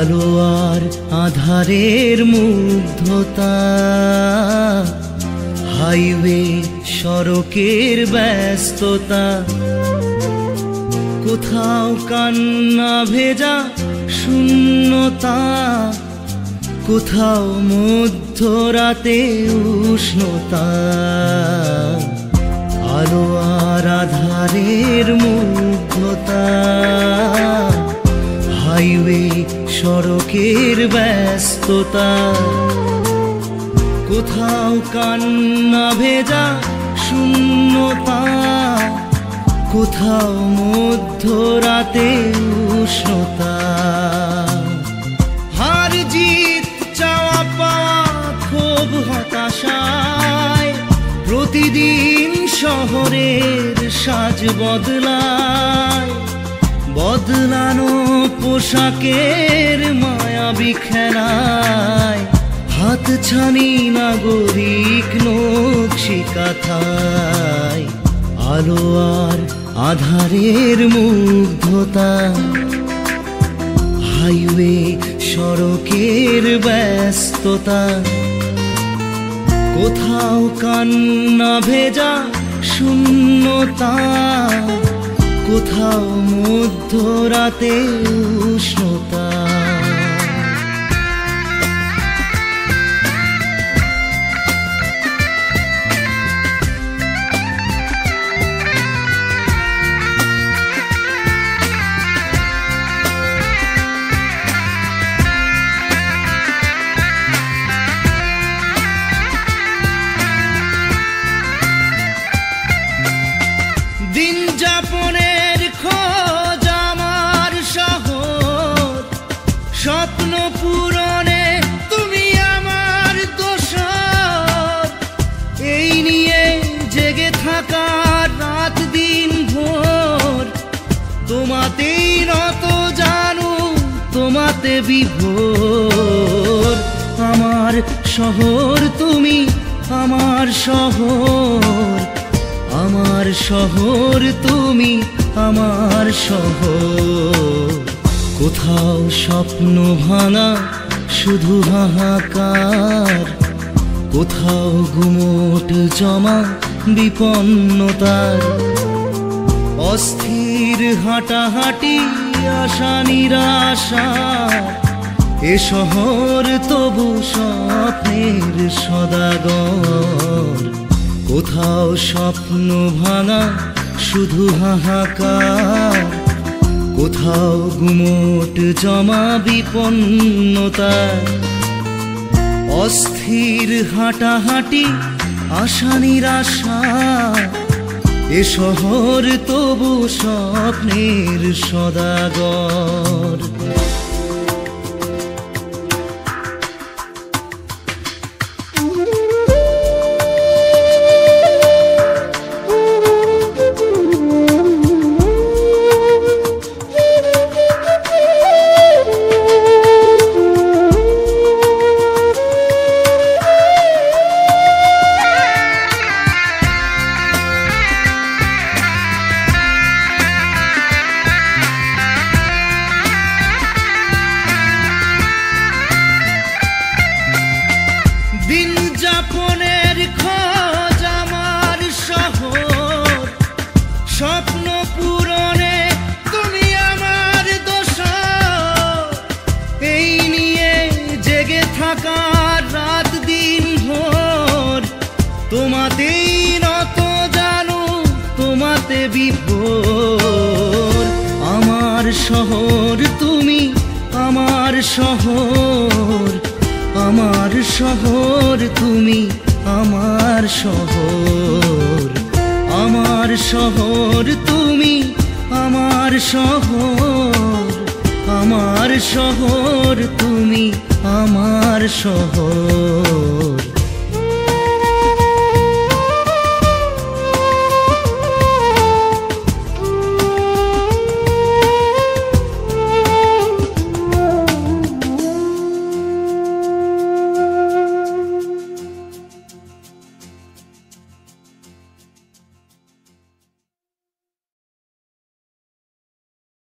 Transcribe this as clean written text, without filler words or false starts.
আলো আর আধারের মুগ্ধতা, হাইওয়ে সড়কের ব্যস্ততা, কোথাও কান্না ভেজা শূন্যতা, কোথাও মধ্যরাতে উষ্ণতা। আলো আর আধারের মুগ্ধতা, হাইওয়ে সড়কের ব্যস্ততা, কোথাও কান্না ভেজা শূন্যতা, কোথাও মধ্যরাতে উষ্ণতা। হার জিত চাওয়া পাওয়া ক্ষোভ হতাশায়, প্রতিদিন শহরের সাজ বদলায়। বদলানো পোশাকের মায়াবী খেলায়, হাতছানি নাগরিক নকশি কাঁথায়। আলো আর আধারের মুগ্ধতা, হাইওয়ে সড়কের ব্যস্ততা, কোথাও কান্না ভেজা শূন্যতা, কোথাও মধ্যরাতে উষ্ণতা। দিন যাপনের খোঁজ আমার শহর, স্বপ্ন পূরণে তুমি আমার দোসর। এই নিয়ে জেগে থাকা রাত দিন ভোর, তোমাতেই নত জানু তোমাতে বিভোর। আমার শহর তুমি আমার শহর, আমার শহর তুমি আমার শহর। কোথাও স্বপ্ন ভাঙা শুধু হাহাকার, কোথাও গুমোট জমা বিপন্নতার। অস্থির হাঁটাহাঁটি আশা নিরাশা, এ শহর তবু স্বপ্নের সদাগর। কোথাও স্বপ্ন ভাঙা শুধু হাহাকার, কোথাও গুমোট জমা বিপন্নতা। অস্থির হাঁটাহাঁটি আশা নিরাশা, এ শহর তবু স্বপ্নের সদাগর। দিন যাপনের খোঁজ আমার শহর, স্বপ্ন পূরণে তুমি আমার দোসর। এই নিয়ে জেগে থাকা রাত দিন ভোর, তোমাতেই নত জানু তোমাতে বিভোর। আমার শহর তুমি আমার শহর, আমার শহর তুমি আমার শহর। আমার শহর তুমি আমার শহর, আমার শহর তুমি আমার শহর।